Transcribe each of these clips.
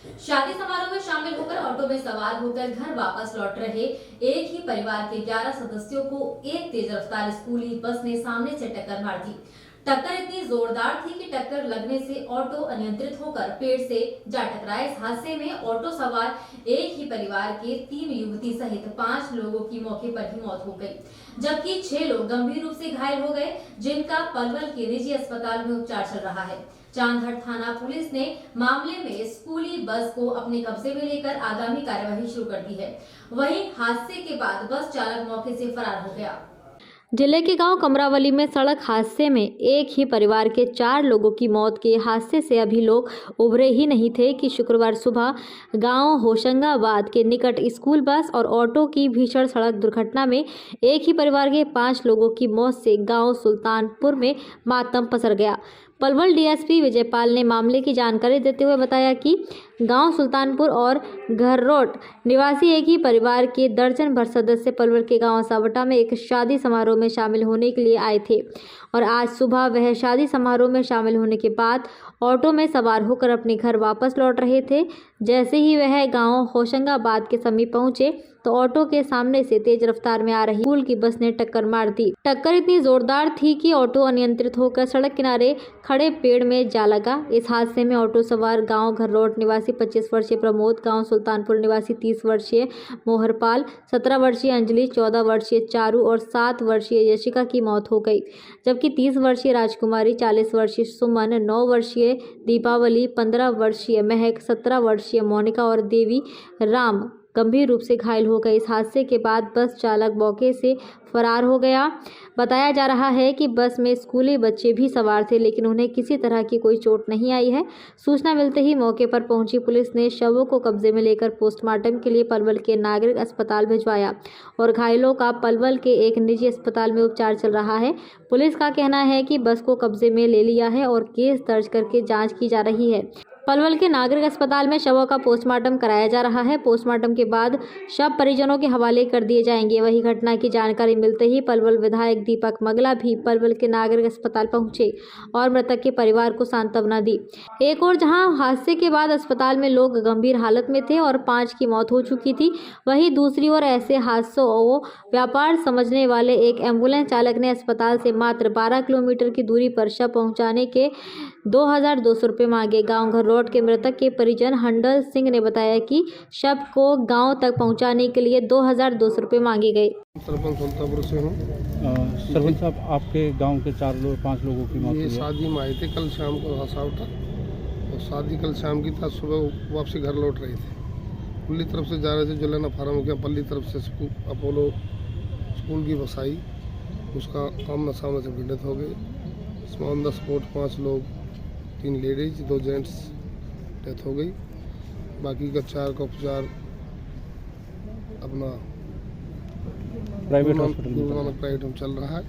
शादी समारोह में शामिल होकर ऑटो में सवार होकर घर वापस लौट रहे एक ही परिवार के 11 सदस्यों को एक तेज रफ्तार स्कूली बस ने सामने से टक्कर मार दी। टक्कर इतनी जोरदार थी कि टक्कर लगने से ऑटो अनियंत्रित होकर पेड़ से जा टकराया। इस हादसे में ऑटो सवार एक ही परिवार के 3 युवती सहित 5 लोगों की मौके पर ही मौत हो गई, जबकि 6 लोग गंभीर रूप से घायल हो गए, जिनका पलवल के निजी अस्पताल में उपचार चल रहा है। चांदहट थाना पुलिस ने मामले में स्कूली बस को अपने कब्जे में लेकर आगामी कार्यवाही शुरू कर दी है। वहीं हादसे के बाद बस चालक मौके से फरार हो गया। जिले के गांव कमरावली में सड़क हादसे में एक ही परिवार के 4 लोगों की मौत के हादसे से अभी लोग उभरे ही नहीं थे कि शुक्रवार सुबह गांव होशंगाबाद के निकट स्कूल बस और ऑटो की भीषण सड़क दुर्घटना में एक ही परिवार के 5 लोगों की मौत से गांव सुल्तानपुर में मातम पसर गया। पलवल डीएसपी विजयपाल ने मामले की जानकारी देते हुए बताया कि गांव सुल्तानपुर और घररोट निवासी एक ही परिवार के दर्जन भर सदस्य पलवल के गांव सावटा में एक शादी समारोह में शामिल होने के लिए आए थे और आज सुबह वह शादी समारोह में शामिल होने के बाद ऑटो में सवार होकर अपने घर वापस लौट रहे थे। जैसे ही वह गांव होशंगाबाद के समीप पहुंचे तो ऑटो के सामने से तेज रफ्तार में आ रही स्कूल की बस ने टक्कर मार दी। टक्कर इतनी जोरदार थी कि ऑटो अनियंत्रित होकर सड़क किनारे खड़े पेड़ में जा लगा। इस हादसे में ऑटो सवार गांव घररोट निवासी 25 वर्षीय प्रमोद, गांव सुल्तानपुर निवासी 30 वर्षीय मोहरपाल, 17 वर्षीय अंजलि, 14 वर्षीय चारू और 7 वर्षीय यशिका की मौत हो गई, जबकि 30 वर्षीय राजकुमारी, 40 वर्षीय सुमन, 9 वर्षीय दीपावली, 15 वर्षीय महक, 17 वर्षीय मोनिका और देवी राम गंभीर रूप से घायल हो गए। इस हादसे के बाद बस चालक मौके से फरार हो गया। बताया जा रहा है कि बस में स्कूली बच्चे भी सवार थे, लेकिन उन्हें किसी तरह की कोई चोट नहीं आई है। सूचना मिलते ही मौके पर पहुंची पुलिस ने शवों को कब्जे में लेकर पोस्टमार्टम के लिए पलवल के नागरिक अस्पताल भिजवाया और घायलों का पलवल के एक निजी अस्पताल में उपचार चल रहा है। पुलिस का कहना है कि बस को कब्जे में ले लिया है और केस दर्ज करके जाँच की जा रही है। पलवल के नागरिक अस्पताल में शवों का पोस्टमार्टम कराया जा रहा है। पोस्टमार्टम के बाद शव परिजनों के हवाले कर दिए जाएंगे। वही घटना की जानकारी मिलते ही पलवल विधायक दीपक मंगला भी पलवल के नागरिक अस्पताल पहुंचे और मृतक के परिवार को सांत्वना दी। एक और जहां हादसे के बाद अस्पताल में लोग गंभीर हालत में थे और 5 की मौत हो चुकी थी, वहीं दूसरी ओर ऐसे हादसों को व्यापार समझने वाले एक एम्बुलेंस चालक ने अस्पताल से मात्र 12 किलोमीटर की दूरी पर शव पहुँचाने के 2200 रुपये मांगे। गाँव घररोट के मृतक के परिजन हंडल सिंह ने बताया कि शव को गांव तक पहुंचाने के लिए 2200 रुपये मांगे गए। सरपंच सुल्तानपुर से हूँ। सरपंच साहब, आपके गांव के 5 लोगों की मौत हुई है। शादी में आए थे कल शाम को सावटा, और शादी कल शाम की था, सुबह वापसी घर लौट रहे थे। पुल्ली तरफ से जा रहे थे, जुलाना फार्म के पल्ली तरफ से अपोलो स्कूल की बस आई, उसका आमना सामने से भिड़ंत हो गई। इसमें ऑन द स्पॉट 5 लोग, 3 लेडीज, 2 जेंट्स डेथ हो गई। बाकी का 4 का उपचार अपना प्राइवेट हॉस्पिटल में चल रहा है।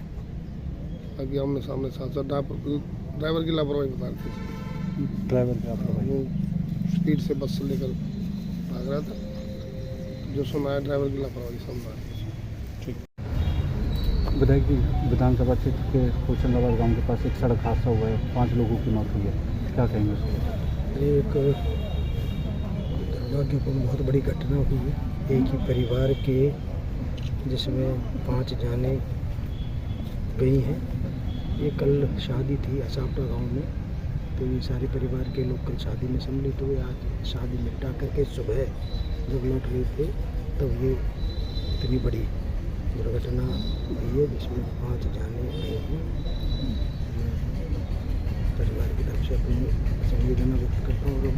बाकी आमने सामने साथ ड्राइवर की लापरवाही बता रहे थे। ड्राइवर की लापरवाही, वो स्पीड से बस से लेकर भाग रहा था, जो सुना है ड्राइवर की लापरवाही समझा रही है। ठीक। विधायक जी, विधानसभा क्षेत्र के होशंगाबाद गांव के पास एक सड़क हादसा हुआ है, 5 लोगों की मौत हुई है, क्या कहेंगे उसको? एक दुर्भाग्यपूर्ण बहुत बड़ी घटना हुई है। एक ही परिवार के जिसमें 5 जाने गई हैं। ये कल शादी थी असावटा गांव में, तो ये सारे परिवार के लोग कल शादी में सम्मिलित हुए। आज शादी निपटा करके सुबह जब लौट रहे थे तब ये इतनी बड़ी दुर्घटना हुई है, जिसमें 5 जाने गई हैं। परिवार की तरफ से अपनी संवेदना व्यक्त करता हूँ। और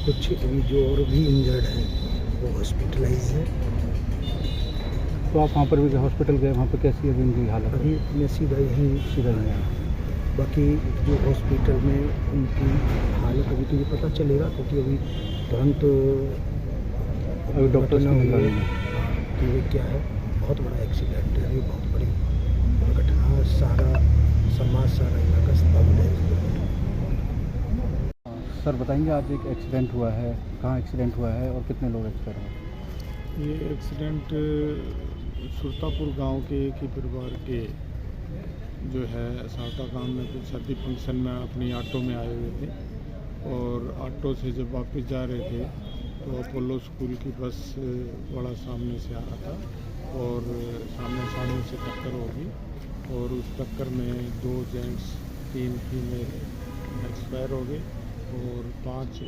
कुछ अभी जो और भी इंजर्ड हैं वो हॉस्पिटलाइज हैं। तो आप वहाँ पर भी हॉस्पिटल गए, वहाँ पर कैसी है उनकी हालत? अभी मैं सीधा नहीं आया। बाकी जो हॉस्पिटल में उनकी हालत अभी तो ये पता चलेगा, क्योंकि अभी तुरंत अभी डॉक्टर तो ये क्या है, बहुत बड़ा एक्सीडेंट है, ये बहुत बड़ी दुर्घटना। सारा समाज, सारा इलाका स्तब्ध है। सर बताएंगे, आज एक एक्सीडेंट हुआ है, कहाँ एक्सीडेंट हुआ है और कितने लोग एक्सपायर हुए? ये एक्सीडेंट सुल्तानपुर गांव के एक ही परिवार के जो है सावटा गांव में कुछ शादी फंक्शन में अपनी ऑटो में आए हुए थे और ऑटो से जब वापस जा रहे थे तो अपोलो स्कूल की बस बड़ा सामने से आ रहा था और सामने से टक्कर हो गई और उस टक्कर में 2 जेंट्स 3 फीमेल एक्सपायर हो गए और 5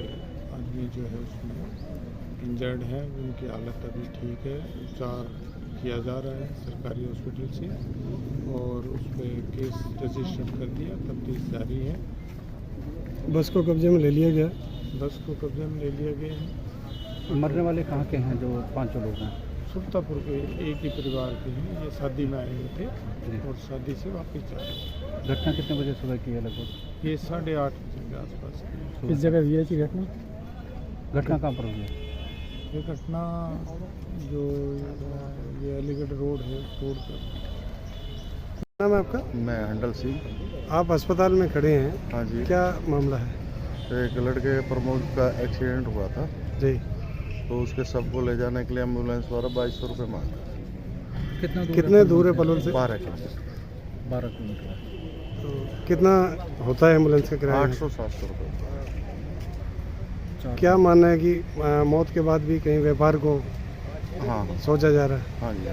आदमी जो है उसमें इंजर्ड हैं। उनकी हालत अभी ठीक है, उपचार किया जा रहा है सरकारी हॉस्पिटल से और उस पर केस रजिस्टर कर दिया, तफ्तीश जारी है। बस को कब्जे में ले लिया गया। बस को कब्जे में ले लिया गया है। मरने वाले कहाँ के हैं जो 5 लोग हैं? सुल्तापुर के एक ही परिवार के हैं। ये शादी में आए हुए थे और शादी से वापस जा रहे थे। घटना कितने बजे सुबह की है लगभग? ये 8:30 बजे के आसपास की है। किस जगह हुई है जी घटना? घटना कहाँ पर हुई है? ये घटना जो ये अलीगढ़ रोड है, रोड पर। नाम है आपका? मैं हंडल सिंह। आप अस्पताल में खड़े हैं, हाँ जी। क्या मामला है? एक लड़के प्रमोद का एक्सीडेंट हुआ था जी। तो उसके सब को ले जाने के लिए एम्बुलेंस द्वारा 2200 रुपये मांगे। कितने दूर है पलवल से? 12 किलोमीटर। 12 किलोमीटर। तो कितना होता है एम्बुलेंस का किराया? 800-700 रुपये। क्या मानना है कि मौत के बाद भी कहीं व्यापार को हाँ सोचा जा रहा है? हाँ जी।